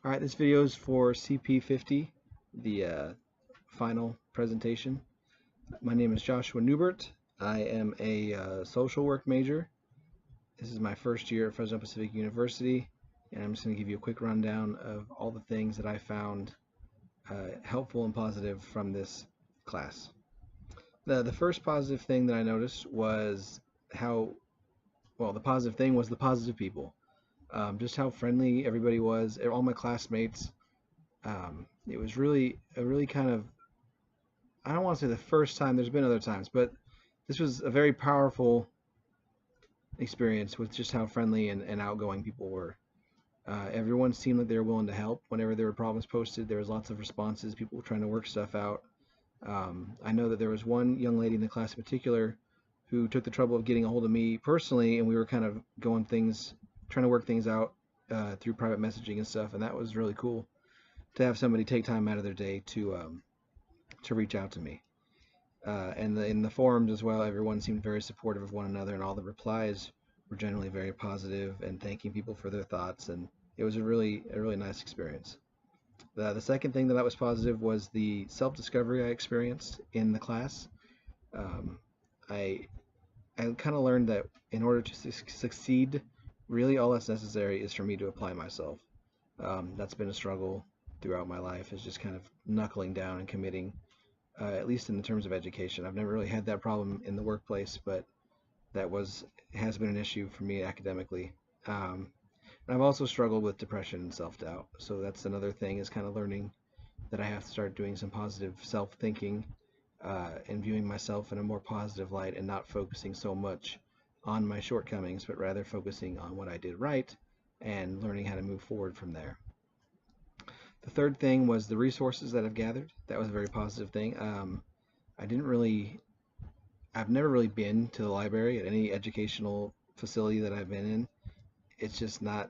Alright, this video is for CP50, the final presentation. My name is Joshua Newbert. I am a social work major. This is my first year at Fresno Pacific University, and I'm just going to give you a quick rundown of all the things that I found helpful and positive from this class. The first positive thing that I noticed was the positive thing was the positive people. Just how friendly everybody was, all my classmates. It was really a really kind of, I don't want to say the first time, there's been other times, but this was a very powerful experience with just how friendly and outgoing people were. Everyone seemed like they were willing to help. Whenever there were problems posted, there was lots of responses, people were trying to work stuff out. I know that there was one young lady in the class in particular who took the trouble of getting a hold of me personally, and we were kind of trying to work things out through private messaging and stuff, and that was really cool to have somebody take time out of their day to reach out to me. And in the forums as well, everyone seemed very supportive of one another, and all the replies were generally very positive and thanking people for their thoughts, and it was a really nice experience. The second thing that was positive was the self-discovery I experienced in the class. I kind of learned that in order to succeed, really all that's necessary is for me to apply myself. That's been a struggle throughout my life, is just kind of knuckling down and committing, at least in the terms of education. I've never really had that problem in the workplace, but has been an issue for me academically. And I've also struggled with depression and self-doubt. So that's another thing, is kind of learning that I have to start doing some positive self-thinking and viewing myself in a more positive light, and not focusing so much on my shortcomings, but rather focusing on what I did right and learning how to move forward from there. The third thing was the resources that I've gathered. That was a very positive thing. I've never really been to the library at any educational facility that I've been in. It's just not,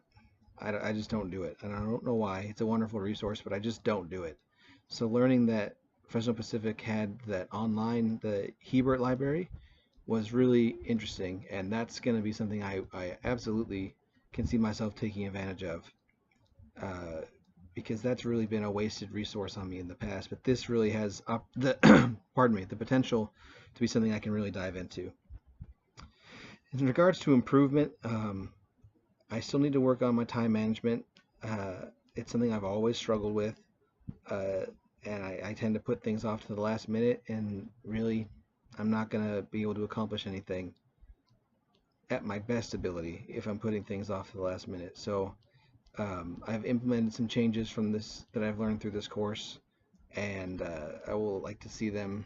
I just don't do it. And I don't know why. It's a wonderful resource, but I just don't do it. So learning that Fresno Pacific had that online, the Hebert Library, was really interesting, and that's going to be something I absolutely can see myself taking advantage of, because that's really been a wasted resource on me in the past. But this really has the the potential to be something I can really dive into. In regards to improvement, I still need to work on my time management. It's something I've always struggled with, and I tend to put things off to the last minute, and really I'm not going to be able to accomplish anything at my best ability if I'm putting things off to the last minute. So I've implemented some changes from this that I've learned through this course, and I will like to see them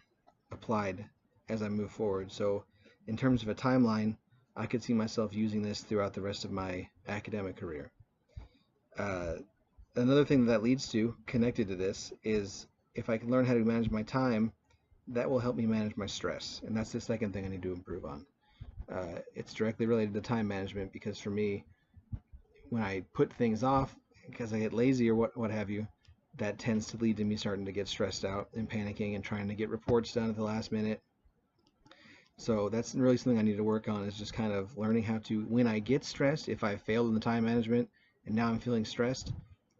applied as I move forward. So in terms of a timeline, I could see myself using this throughout the rest of my academic career. Another thing that leads to, connected to this, is if I can learn how to manage my time, that will help me manage my stress, and that's the second thing I need to improve on. It's directly related to time management, because for me, when I put things off because I get lazy or what have you, that tends to lead to me starting to get stressed out and panicking and trying to get reports done at the last minute. So that's really something I need to work on, is just kind of learning how to, when I get stressed, if I failed in the time management and now I'm feeling stressed,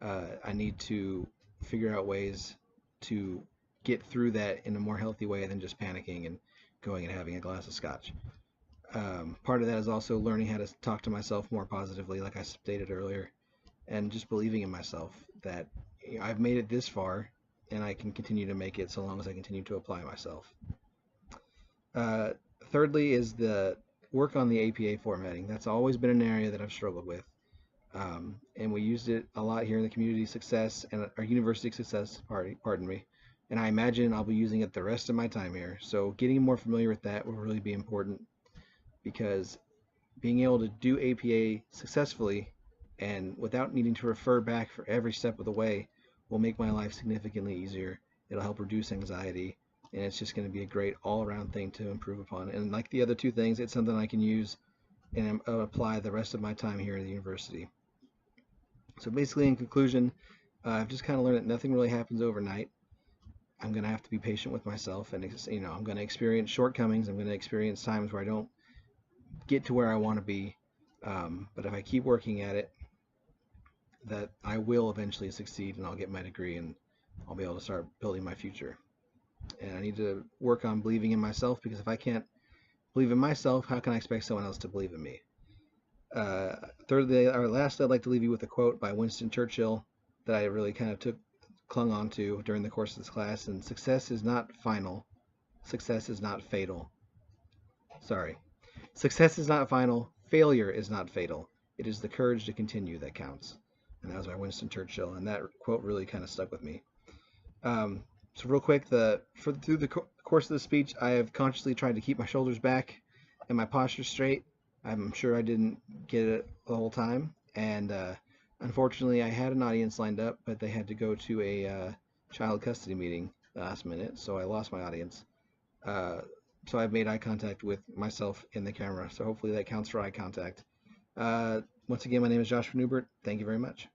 I need to figure out ways to get through that in a more healthy way than just panicking and going and having a glass of scotch. Part of that is also learning how to talk to myself more positively, like I stated earlier, and just believing in myself that I've made it this far and I can continue to make it so long as I continue to apply myself. Thirdly is the work on the APA formatting. That's always been an area that I've struggled with, and we used it a lot here in the community success and our university success party, and I imagine I'll be using it the rest of my time here. So getting more familiar with that will really be important, because being able to do APA successfully and without needing to refer back for every step of the way will make my life significantly easier. It'll help reduce anxiety, and it's just going to be a great all-around thing to improve upon. And like the other two things, it's something I can use and apply the rest of my time here at the university. So basically, in conclusion, I've just kind of learned that nothing really happens overnight. I'm going to have to be patient with myself, and I'm going to experience shortcomings. I'm going to experience times where I don't get to where I want to be, but if I keep working at it, that I will eventually succeed and I'll get my degree and I'll be able to start building my future. And I need to work on believing in myself, because if I can't believe in myself, how can I expect someone else to believe in me? Last, I'd like to leave you with a quote by Winston Churchill that I really kind of clung on to during the course of this class. And success is not final. Success is not fatal. Sorry. Success is not final. Failure is not fatal. It is the courage to continue that counts. And that was by Winston Churchill. And that quote really kind of stuck with me. So real quick, through the course of the speech, I have consciously tried to keep my shoulders back and my posture straight. I'm sure I didn't get it the whole time, and unfortunately, I had an audience lined up, but they had to go to a child custody meeting last minute, so I lost my audience. So I've made eye contact with myself in the camera, so hopefully that counts for eye contact. Once again, my name is Joshua Newbert. Thank you very much.